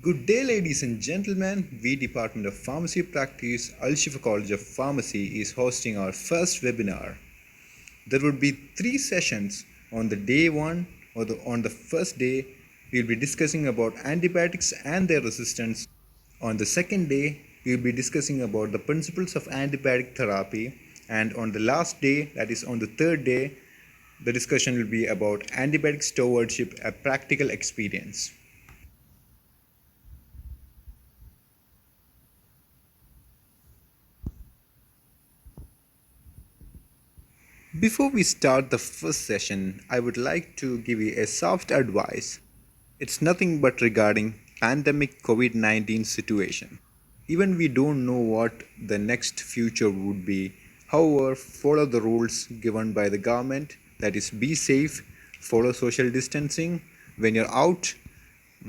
Good day, ladies and gentlemen. We Department of Pharmacy Practice, AlShifa College of Pharmacy is hosting our first webinar. There would be 3 sessions. On the day 1 or on the first day, we'll be discussing about antibiotics and their resistance. On the second day, we'll be discussing about the principles of antibiotic therapy. And on the last day, that is on the third day, the discussion will be about antibiotic stewardship, a practical experience. Before we start the first session, I would like to give you a soft advice. It's nothing but regarding pandemic COVID-19 situation. Even we don't know what the next future would be. However, follow the rules given by the government, that is be safe, follow social distancing. When you're out,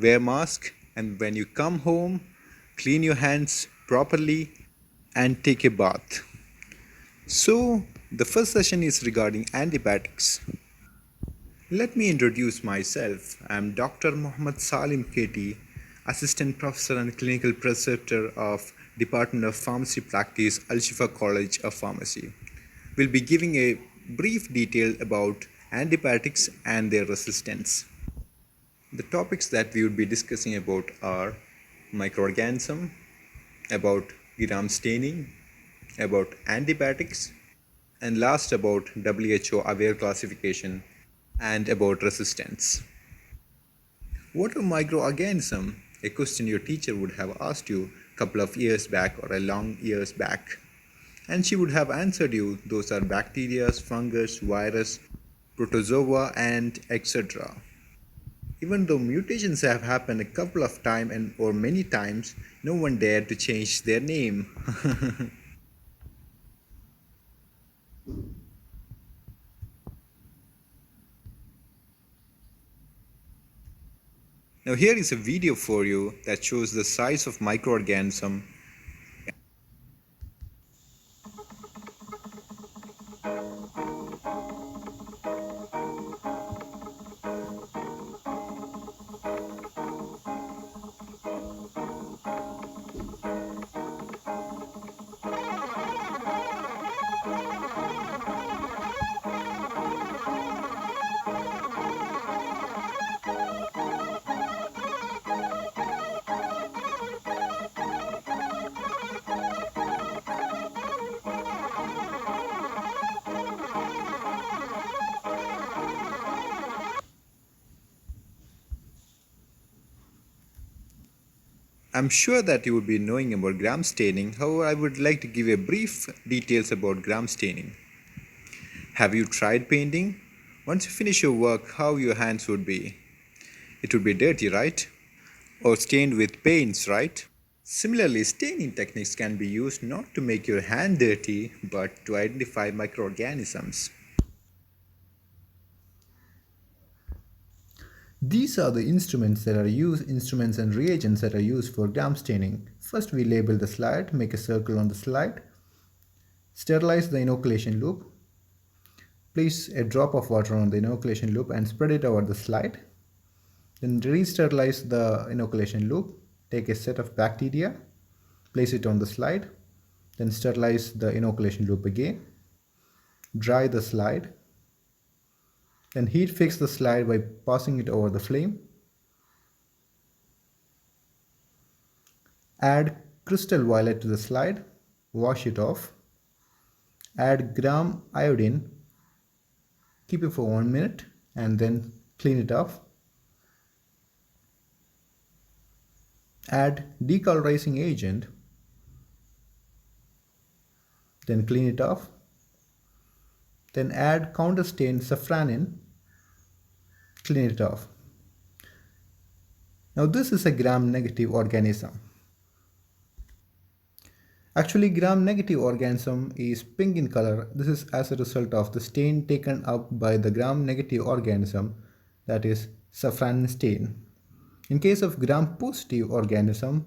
wear mask, and when you come home, clean your hands properly and take a bath. So, the first session is regarding antibiotics. Let me introduce myself. I am Dr. Mohammed Salim KT, Assistant Professor and Clinical Preceptor of Department of Pharmacy Practice, AlShifa College of Pharmacy. We'll be giving a brief detail about antibiotics and their resistance. The topics that we will be discussing about are microorganism, about gram staining, about antibiotics, and last about WHO aware classification and about resistance. What are microorganisms? A question your teacher would have asked you a couple of years back or a long years back, and she would have answered you those are bacteria, fungus, virus, protozoa, and etc. Even though mutations have happened a couple of times or many times, no one dared to change their name. Now here is a video for you that shows the size of microorganism. I'm sure that you would be knowing about gram staining. However, I would like to give a brief details about gram staining. Have you tried painting? Once you finish your work, how your hands would be? It would be dirty, right? Or stained with paints, right? Similarly, staining techniques can be used not to make your hand dirty, but to identify microorganisms. These are the instruments and reagents that are used for gram staining. First, we label the slide, make a circle on the slide, sterilize the inoculation loop, place a drop of water on the inoculation loop and spread it over the slide. Then re-sterilize the inoculation loop, take a set of bacteria, place it on the slide, then sterilize the inoculation loop again, dry the slide, then heat fix the slide by passing it over the flame. Add crystal violet to the slide, wash it off. Add gram iodine, keep it for 1 minute and then clean it off. Add decolorizing agent, then clean it off. Then add counterstain safranin, clean it off. Now this is a gram-negative organism. Actually, gram-negative organism is pink in color. This is as a result of the stain taken up by the gram-negative organism, that is safranin stain. In case of gram-positive organism,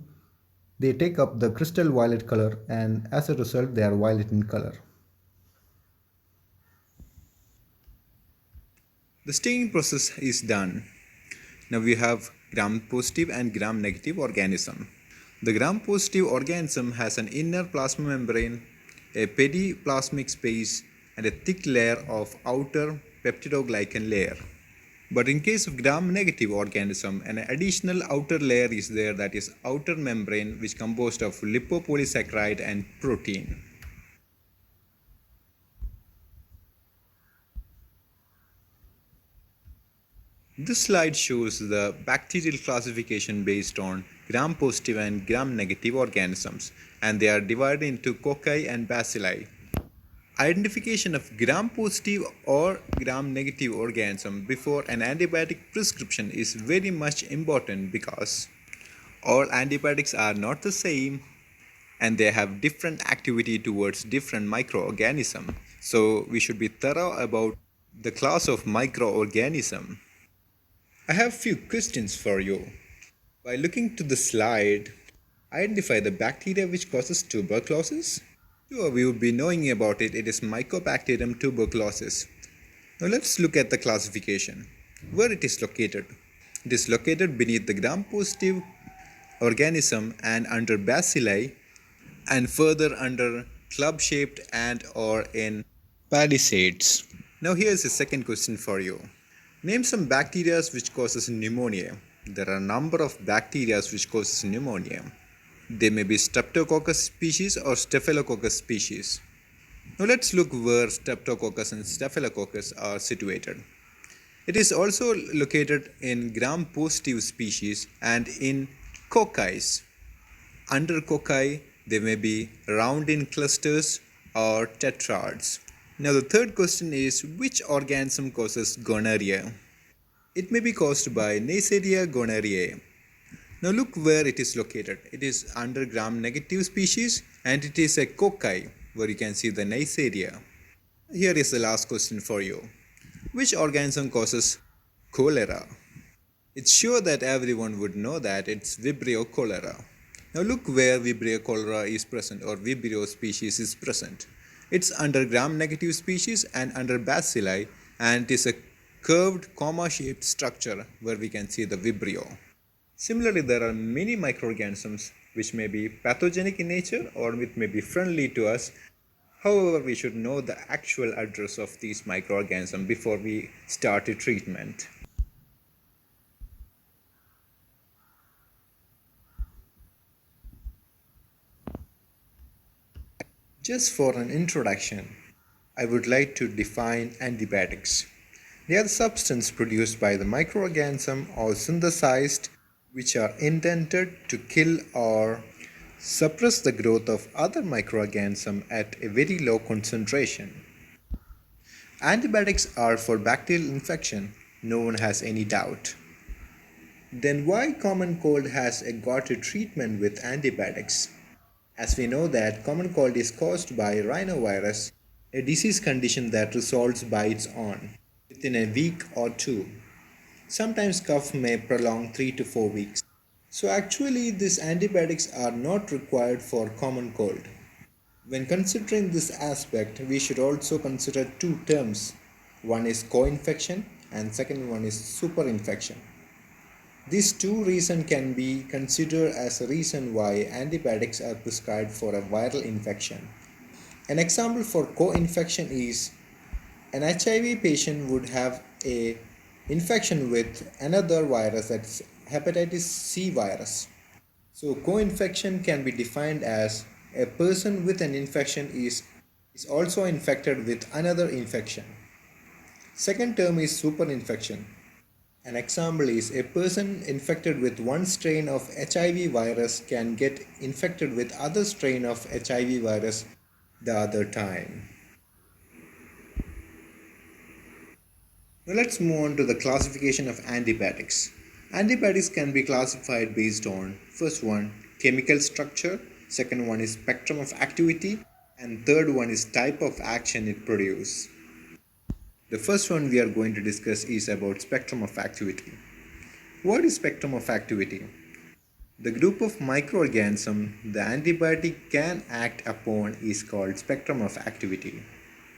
they take up the crystal violet color and as a result they are violet in color. The staining process is done. Now we have gram-positive and gram-negative organism. The gram-positive organism has an inner plasma membrane, a periplasmic space, and a thick layer of outer peptidoglycan layer. But in case of gram-negative organism, an additional outer layer is there, that is outer membrane, which composed of lipopolysaccharide and protein. This slide shows the bacterial classification based on gram-positive and gram-negative organisms, and they are divided into cocci and bacilli. Identification of gram-positive or gram-negative organism before an antibiotic prescription is very much important because all antibiotics are not the same and they have different activity towards different microorganisms. So we should be thorough about the class of microorganism. I have few questions for you. By looking to the slide, identify the bacteria which causes tuberculosis. Sure, we would be knowing about it. It is Mycobacterium tuberculosis. Now let's look at the classification. Where it is located? It is located beneath the gram-positive organism and under bacilli, and further under club-shaped and or in palisades. Now here's a second question for you. Name some bacteria which causes pneumonia. There are a number of bacteria which causes pneumonia. They may be Streptococcus species or Staphylococcus species. Now let's look where Streptococcus and Staphylococcus are situated. It is also located in gram-positive species and in cocci. Under cocci, they may be round in clusters or tetrads. Now the third question is, which organism causes gonorrhea? It may be caused by Neisseria gonorrhoeae. Now look where it is located. It is under gram-negative species and it is a cocci where you can see the Neisseria. Here is the last question for you. Which organism causes cholera? It's sure that everyone would know that it's Vibrio cholera. Now look where Vibrio cholera is present or Vibrio species is present. It's under gram-negative species and under bacilli, and it is a curved comma-shaped structure where we can see the Vibrio. Similarly, there are many microorganisms which may be pathogenic in nature or which may be friendly to us. However, we should know the actual address of these microorganisms before we start a treatment. Just for an introduction, I would like to define antibiotics. They are the substance produced by the microorganism or synthesized which are intended to kill or suppress the growth of other microorganisms at a very low concentration. Antibiotics are for bacterial infection, no one has any doubt. Then why common cold has got a treatment with antibiotics? As we know that common cold is caused by rhinovirus, a disease condition that resolves by its own within a week or two. Sometimes cough may prolong 3 to 4 weeks. So actually these antibiotics are not required for common cold. When considering this aspect, we should also consider two terms. One is co-infection and second one is superinfection. These two reasons can be considered as a reason why antibiotics are prescribed for a viral infection. An example for co-infection is an HIV patient would have a infection with another virus, that's hepatitis C virus. So co-infection can be defined as a person with an infection is also infected with another infection. Second term is superinfection. An example is a person infected with one strain of HIV virus can get infected with other strain of HIV virus the other time. Now let's move on to the classification of antibiotics. Antibiotics can be classified based on first one, chemical structure, second one is spectrum of activity, and third one is type of action it produces. The first one we are going to discuss is about spectrum of activity. What is spectrum of activity? The group of microorganisms the antibiotic can act upon is called spectrum of activity.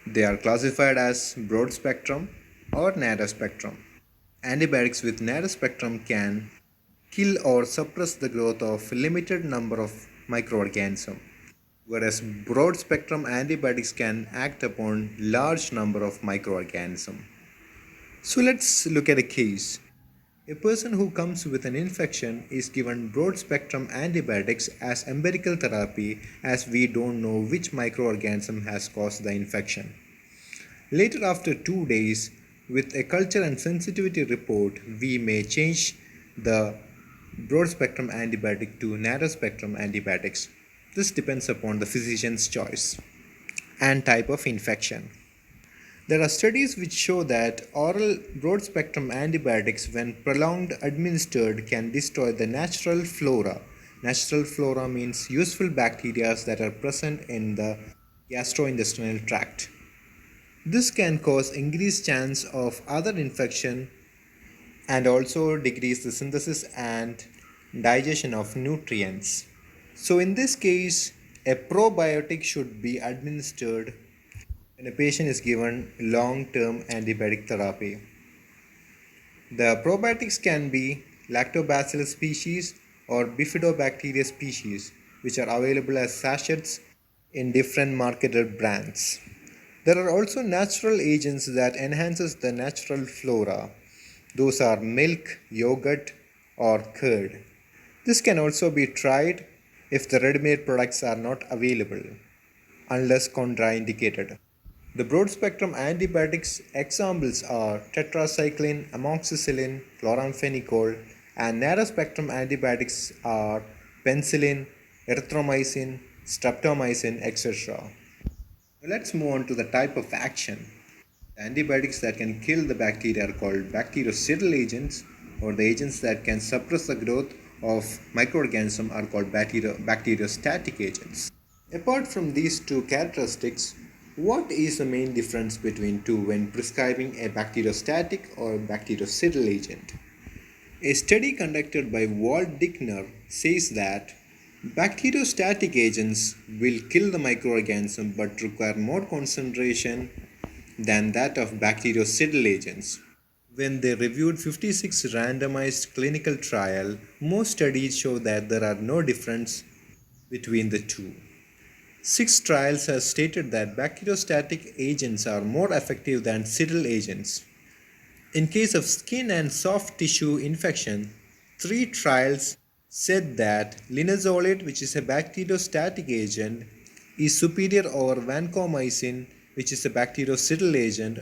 They are classified as broad spectrum or narrow spectrum. Antibiotics with narrow spectrum can kill or suppress the growth of limited number of microorganisms, whereas broad spectrum antibiotics can act upon large number of microorganisms. So let's look at a case. A person who comes with an infection is given broad spectrum antibiotics as empirical therapy, as we don't know which microorganism has caused the infection. Later, after 2 days, with a culture and sensitivity report, we may change the broad spectrum antibiotic to narrow spectrum antibiotics. This depends upon the physician's choice and type of infection. There are studies which show that oral broad spectrum antibiotics, when prolonged administered, can destroy the natural flora. Natural flora means useful bacteria that are present in the gastrointestinal tract. This can cause increased chance of other infection and also decrease the synthesis and digestion of nutrients. So in this case, a probiotic should be administered when a patient is given long-term antibiotic therapy. The probiotics can be lactobacillus species or bifidobacteria species, which are available as sachets in different marketed brands. There are also natural agents that enhances the natural flora. Those are milk, yogurt, or curd. This can also be tried if the ready-made products are not available, unless contraindicated. The broad-spectrum antibiotics examples are tetracycline, amoxicillin, chloramphenicol, and narrow-spectrum antibiotics are penicillin, erythromycin, streptomycin, etc. Let's move on to the type of action. The antibiotics that can kill the bacteria are called bactericidal agents, or the agents that can suppress the growth of microorganisms are called bacteriostatic agents. Apart from these two characteristics, what is the main difference between two when prescribing a bacteriostatic or bactericidal agent? A study conducted by Walt Dickner says that bacteriostatic agents will kill the microorganism but require more concentration than that of bactericidal agents. When they reviewed 56 randomized clinical trials, most studies show that there are no difference between the two. 6 trials have stated that bacteriostatic agents are more effective than cidal agents. In case of skin and soft tissue infection, 3 trials said that linezolid, which is a bacteriostatic agent, is superior over vancomycin, which is a bactericidal agent,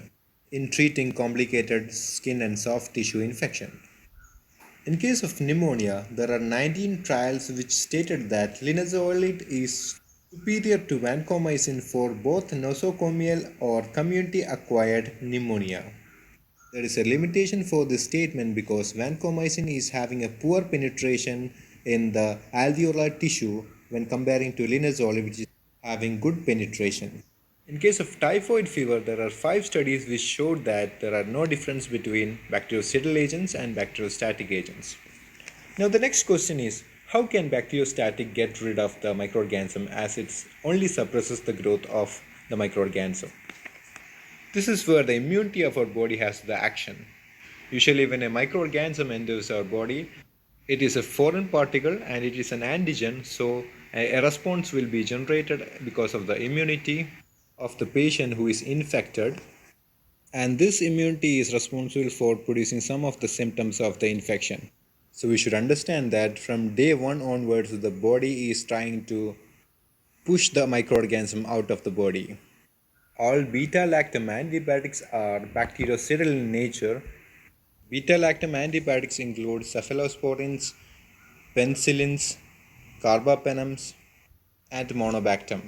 in treating complicated skin and soft tissue infection. In case of pneumonia, there are 19 trials which stated that linezolid is superior to vancomycin for both nosocomial or community acquired pneumonia. There is a limitation for this statement because vancomycin is having a poor penetration in the alveolar tissue when comparing to linezolid, which is having good penetration. In case of typhoid fever, there are 5 studies which showed that there are no difference between bactericidal agents and bacteriostatic agents. Now the next question is, how can bacteriostatic get rid of the microorganism as it only suppresses the growth of the microorganism? This is where the immunity of our body has the action. Usually when a microorganism enters our body, it is a foreign particle and it is an antigen, so a response will be generated because of the immunity of the patient who is infected, and this immunity is responsible for producing some of the symptoms of the infection. So we should understand that from day 1 onwards, the body is trying to push the microorganism out of the body. All beta-lactam antibiotics are bactericidal in nature. Beta-lactam antibiotics include cephalosporins, penicillins, carbapenems, and monobactam.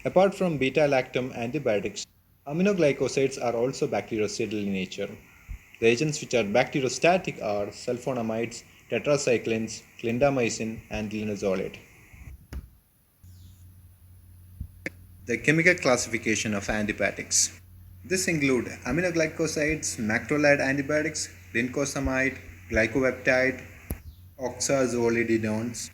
Apart from beta-lactam antibiotics, aminoglycosides are also bactericidal in nature. The agents which are bacteriostatic are sulfonamides, tetracyclines, clindamycin, and linezolid. The chemical classification of antibiotics. This include aminoglycosides, macrolide antibiotics, lincosamide, glycopeptide, oxazolidinones.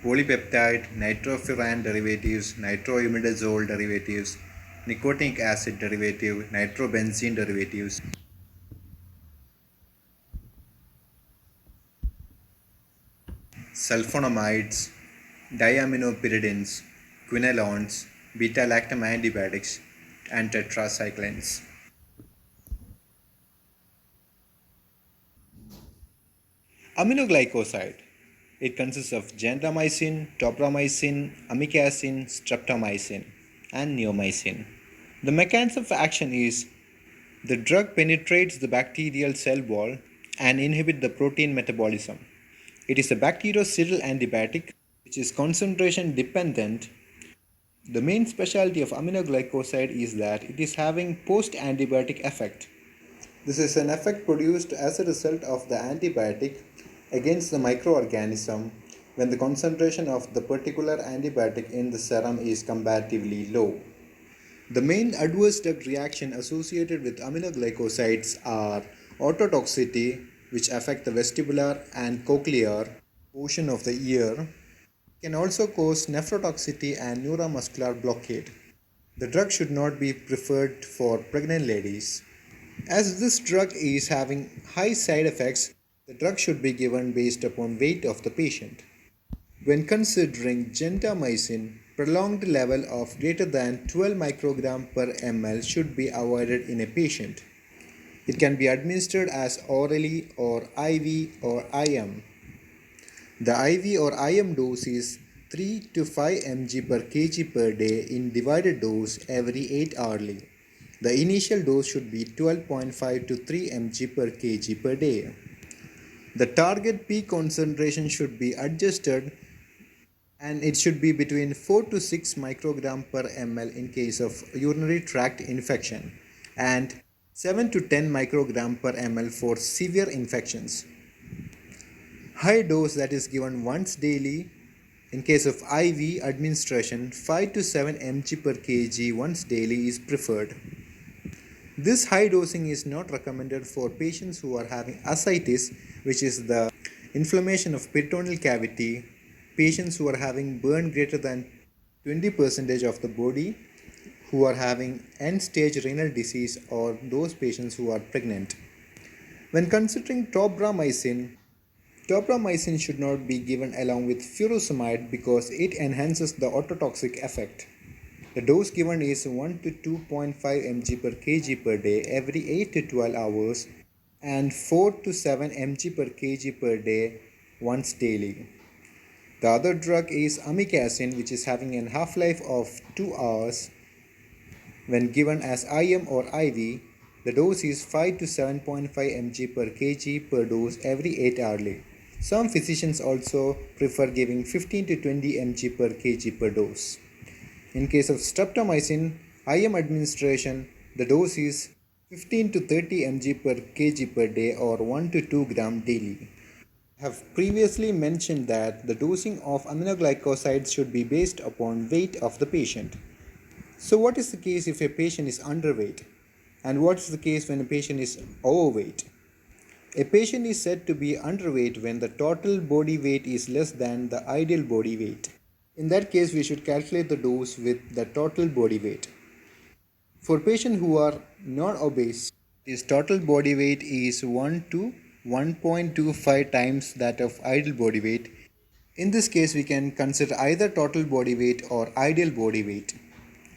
polypeptide, nitrofuran derivatives, nitroimidazole derivatives, nicotinic acid derivative, nitrobenzene derivatives, sulfonamides, diaminopyridines, quinolones, beta-lactam antibiotics, and tetracyclines. Aminoglycoside. It consists of gentamicin, tobramycin, amikacin, streptomycin, and neomycin. The mechanism of action is the drug penetrates the bacterial cell wall and inhibits the protein metabolism. It is a bactericidal antibiotic which is concentration dependent. The main specialty of aminoglycoside is that it is having post-antibiotic effect. This is an effect produced as a result of the antibiotic against the microorganism when the concentration of the particular antibiotic in the serum is comparatively low. The main adverse drug reaction associated with aminoglycosides are ototoxicity, which affect the vestibular and cochlear portion of the ear, can also cause nephrotoxicity and neuromuscular blockade. The drug should not be preferred for pregnant ladies. As this drug is having high side effects, the drug should be given based upon weight of the patient. When considering gentamicin, prolonged level of greater than 12 microgram per ml should be avoided in a patient. It can be administered as orally or IV or IM. The IV or IM dose is 3 to 5 mg per kg per day in divided dose every 8 hourly. The initial dose should be 12.5 to 3 mg per kg per day. The target peak concentration should be adjusted and it should be between 4 to 6 microgram per ml in case of urinary tract infection and 7 to 10 microgram per ml for severe infections. High dose that is given once daily in case of IV administration 5 to 7 mg per kg once daily is preferred. This high dosing is not recommended for patients who are having ascites, which is the inflammation of peritoneal cavity, patients who are having burn greater than 20% of the body, who are having end-stage renal disease, or those patients who are pregnant. When considering tobramycin should not be given along with furosemide because it enhances the ototoxic effect. The dose given is 1 to 2.5 mg per kg per day every 8 to 12 hours and 4 to 7 mg per kg per day once daily. The other drug is amikacin, which is having a half-life of 2 hours. When given as IM or IV, the dose is 5 to 7.5 mg per kg per dose every 8 hourly. Some physicians also prefer giving 15 to 20 mg per kg per dose. In case of streptomycin, IM administration, the dose is 15 to 30 mg per kg per day or 1 to 2 gram daily. I have previously mentioned that the dosing of aminoglycosides should be based upon weight of the patient. So what is the case if a patient is underweight? And what is the case when a patient is overweight? A patient is said to be underweight when the total body weight is less than the ideal body weight. In that case, we should calculate the dose with the total body weight. For patients who are non-obese, his total body weight is 1 to 1.25 times that of ideal body weight. In this case, we can consider either total body weight or ideal body weight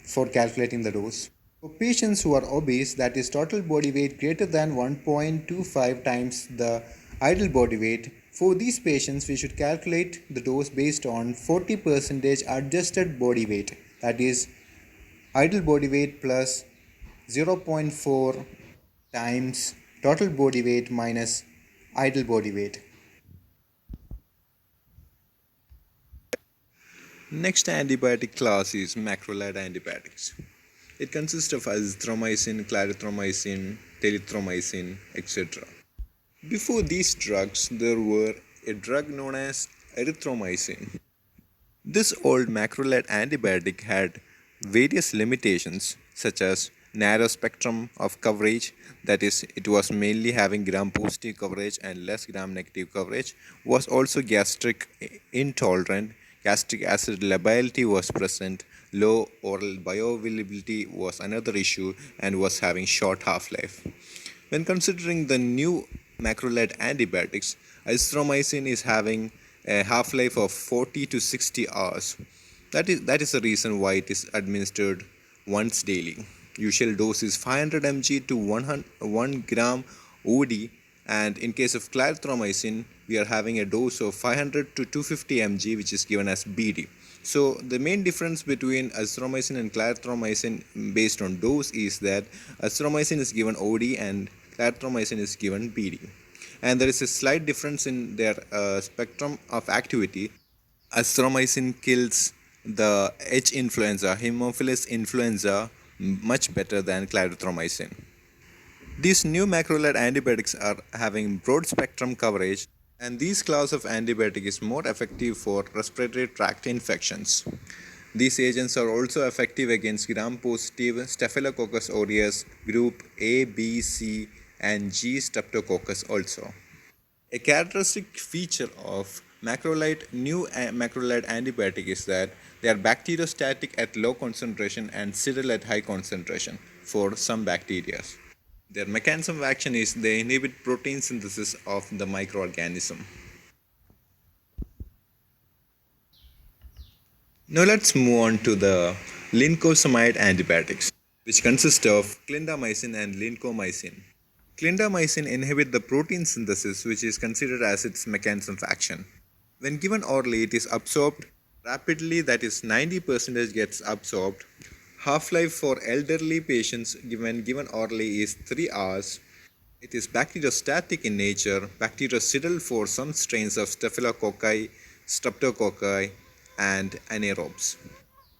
for calculating the dose. For patients who are obese, that is total body weight greater than 1.25 times the ideal body weight, for these patients we should calculate the dose based on 40% adjusted body weight, that is ideal body weight plus 0.4 times total body weight minus ideal body weight. Next antibiotic class is macrolide antibiotics. It consists of azithromycin, clarithromycin, telithromycin, etc. Before these drugs, there were a drug known as erythromycin. This old macrolide antibiotic had various limitations such as narrow spectrum of coverage, that is, it was mainly having gram-positive coverage and less gram-negative coverage, was also gastric intolerant, gastric acid lability was present, low oral bioavailability was another issue, and was having short half-life. When considering the new macrolide antibiotics, azithromycin is having a half-life of 40 to 60 hours. That is the reason why it is administered once daily. Usual dose is 500 mg to 1 gram OD, and in case of clarithromycin, we are having a dose of 500 to 250 mg, which is given as BD. So the main difference between azithromycin and clarithromycin based on dose is that azithromycin is given OD and clarithromycin is given BD. And there is a slight difference in their spectrum of activity. Azithromycin kills the H influenza, Haemophilus influenza, much better than clarithromycin. These new macrolide antibiotics are having broad spectrum coverage, and this class of antibiotic is more effective for respiratory tract infections. These agents are also effective against gram-positive Staphylococcus aureus group A, B, C, and G streptococcus also. A characteristic feature of new macrolide antibiotic is that they are bacteriostatic at low concentration and sterile at high concentration for some bacteria. Their mechanism of action is they inhibit protein synthesis of the microorganism. Now let's move on to the LINCOSAMIDE antibiotics, which consist of clindamycin and lincomycin. Clindamycin inhibits the protein synthesis, which is considered as its mechanism of action. When given orally, it is absorbed rapidly, that is 90% gets absorbed. Half-life for elderly patients when given orally is 3 hours. It is bacteriostatic in nature, bactericidal for some strains of Staphylococci, Streptococci, and anaerobes.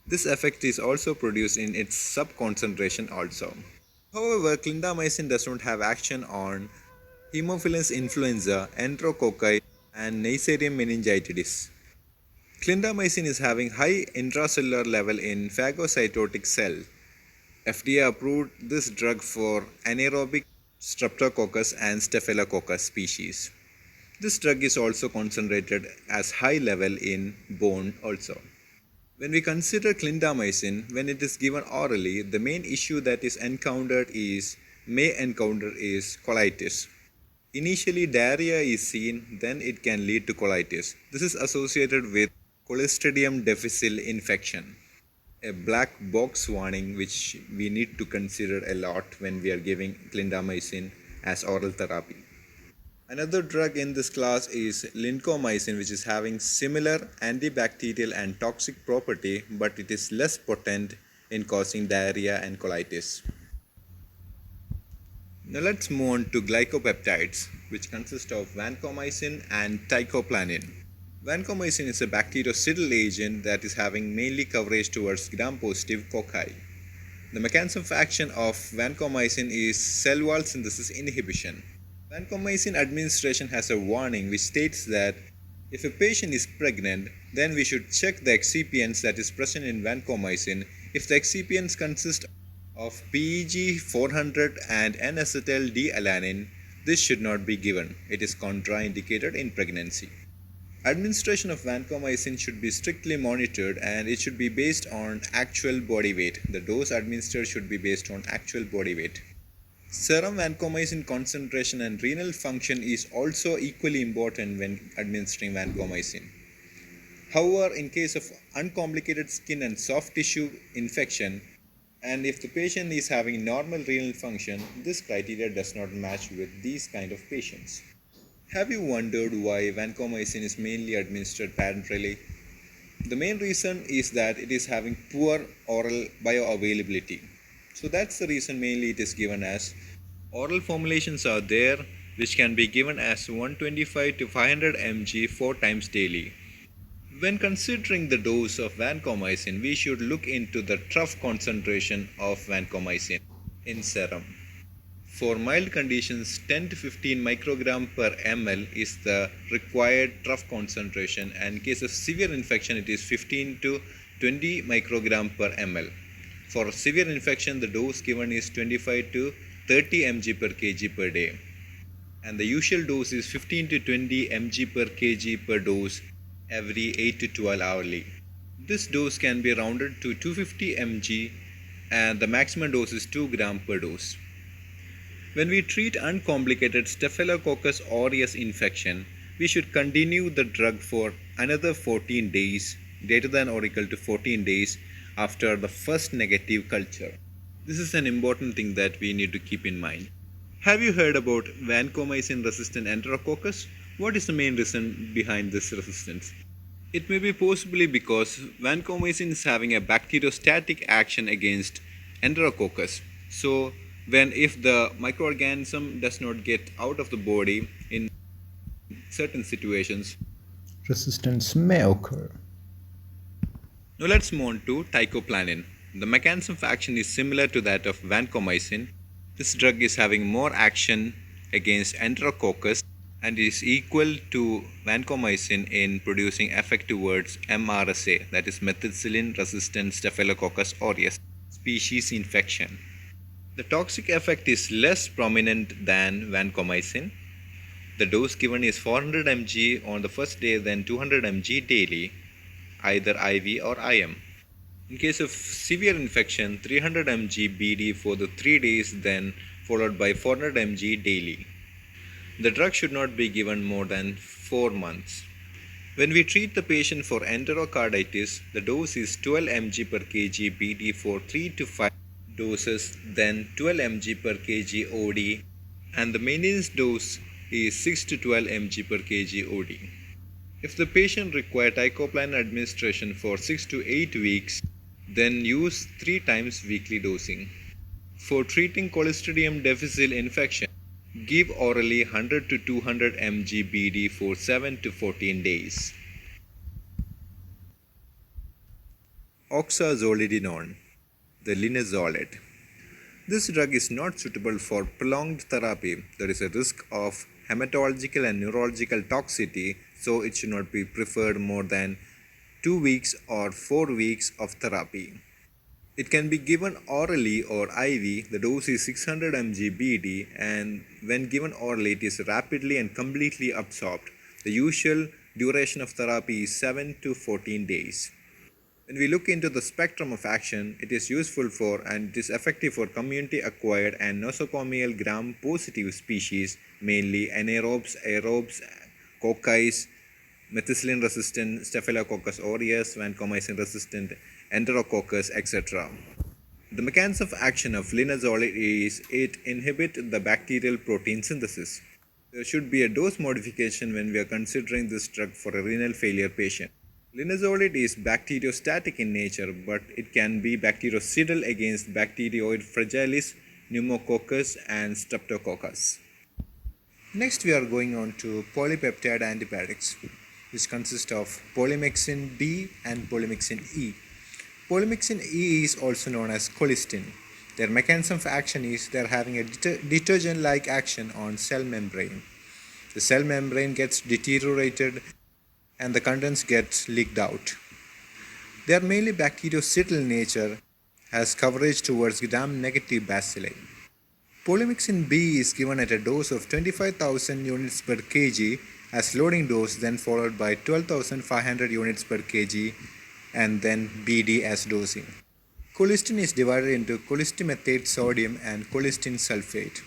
This effect is also produced in its sub-concentration also. However, clindamycin does not have action on Haemophilus influenza, Enterococci, and Neisseria meningitidis. Clindamycin is having high intracellular level in phagocytotic cell. FDA approved this drug for anaerobic Streptococcus and Staphylococcus species. This drug is also concentrated as high level in bone also. When we consider clindamycin, when it is given orally, the main issue that is may encounter is colitis. Initially diarrhea is seen, then it can lead to colitis. This is associated with Clostridium difficile infection, a black box warning which we need to consider a lot when we are giving clindamycin as oral therapy. Another drug in this class is lincomycin, which is having similar antibacterial and toxic property, but it is less potent in causing diarrhea and colitis. Now let's move on to glycopeptides, which consist of vancomycin and teicoplanin. Vancomycin is a bactericidal agent that is having mainly coverage towards gram-positive cocci. The mechanism of action of vancomycin is cell wall synthesis inhibition. Vancomycin administration has a warning which states that if a patient is pregnant, then we should check the excipients that is present in vancomycin. If the excipients consist of PEG 400 and N-acetyl D-alanine, this should not be given. It is contraindicated in pregnancy. Administration of vancomycin should be strictly monitored, and it should be based on actual body weight. The dose administered should be based on actual body weight. Serum vancomycin concentration and renal function is also equally important when administering vancomycin. However, in case of uncomplicated skin and soft tissue infection, and if the patient is having normal renal function, this criteria does not match with these kind of patients. Have you wondered why vancomycin is mainly administered parenterally? The main reason is that it is having poor oral bioavailability. So that's the reason mainly it is given as oral formulations are there which can be given as 125 to 500 mg 4 times daily. When considering the dose of vancomycin, we should look into the trough concentration of vancomycin in serum. For mild conditions, 10 to 15 microgram per ml is the required trough concentration, and in case of severe infection, it is 15 to 20 microgram per ml. For severe infection, the dose given is 25 to 30 mg per kg per day, and the usual dose is 15 to 20 mg per kg per dose every 8 to 12 hourly. This dose can be rounded to 250 mg and the maximum dose is 2 gram per dose. When we treat uncomplicated Staphylococcus aureus infection, we should continue the drug for another 14 days, greater than or equal to 14 days after the first negative culture. This is an important thing that we need to keep in mind. Have you heard about vancomycin resistant enterococcus? What is the main reason behind this resistance? It may be possibly because vancomycin is having a bacteriostatic action against enterococcus. So if the microorganism does not get out of the body in certain situations, resistance may occur. Now let's move on to teicoplanin. The mechanism of action is similar to that of vancomycin. This drug is having more action against enterococcus and is equal to vancomycin in producing effect towards MRSA, that is methicillin resistant Staphylococcus aureus species infection. The toxic effect is less prominent than vancomycin. The dose given is 400 mg on the first day, then 200 mg daily, either IV or IM. In case of severe infection, 300 mg BD for the 3 days, then followed by 400 mg daily. The drug should not be given more than 4 months. When we treat the patient for enterocarditis, the dose is 12 mg per kg BD for 3 to 5 doses, then 12 mg per kg OD, and the maintenance dose is 6 to 12 mg per kg OD. If the patient requires teicoplanin administration for 6 to 8 weeks, then use 3 times weekly dosing. For treating Clostridium difficile infection, give orally 100 to 200 mg BD for 7 to 14 days. Oxazolidinone, the linezolid. This drug is not suitable for prolonged therapy. There is a risk of hematological and neurological toxicity, so it should not be preferred more than 2 weeks or 4 weeks of therapy. It can be given orally or IV. The dose is 600 mg BD, and when given orally, it is rapidly and completely absorbed. The usual duration of therapy is 7 to 14 days. When we look into the spectrum of action, it is useful for and it is effective for community acquired and nosocomial gram positive species, mainly anaerobes, aerobes, cocci, methicillin resistant Staphylococcus aureus, vancomycin resistant enterococcus, etc. The mechanism of action of linezolid is it inhibits the bacterial protein synthesis. There should be a dose modification when we are considering this drug for a renal failure patient. Linezolid is bacteriostatic in nature, but it can be bactericidal against Bacteroides fragilis, pneumococcus, and streptococcus. Next, we are going on to polypeptide antibiotics, which consist of polymyxin B and polymyxin E. Polymyxin E is also known as colistin. Their mechanism of action is they are having a detergent-like action on cell membrane. The cell membrane gets deteriorated and the contents get leaked out. They are mainly bactericidal in nature, has coverage towards gram-negative bacilli. Polymyxin B is given at a dose of 25,000 units per kg as loading dose, then followed by 12,500 units per kg and then BD as dosing. Colistin is divided into colistimethate sodium and colistin sulfate.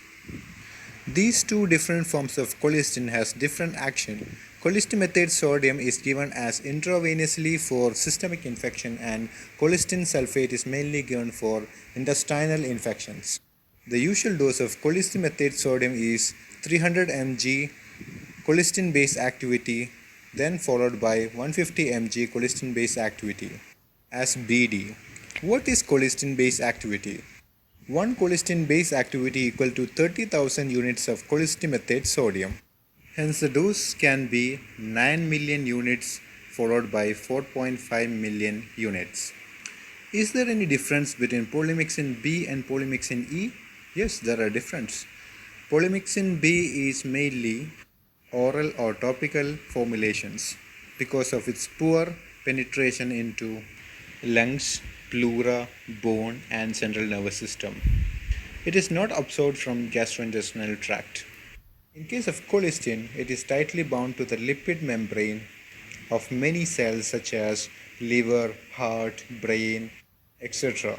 These two different forms of colistin has different action. Colistimethate sodium is given as intravenously for systemic infection, and colistin sulfate is mainly given for intestinal infections. The usual dose of colistimethate sodium is 300 mg colistin base activity, then followed by 150 mg colistin base activity as BD. What is colistin base activity? One colistin base activity equal to 30,000 units of colistimethate sodium. Hence the dose can be 9 million units followed by 4.5 million units. Is there any difference between polymyxin B and polymyxin E? Yes, there are differences. Polymyxin B is mainly oral or topical formulations because of its poor penetration into lungs, pleura, bone and central nervous system. It is not absorbed from gastrointestinal tract. In case of colistin, it is tightly bound to the lipid membrane of many cells such as liver, heart, brain, etc.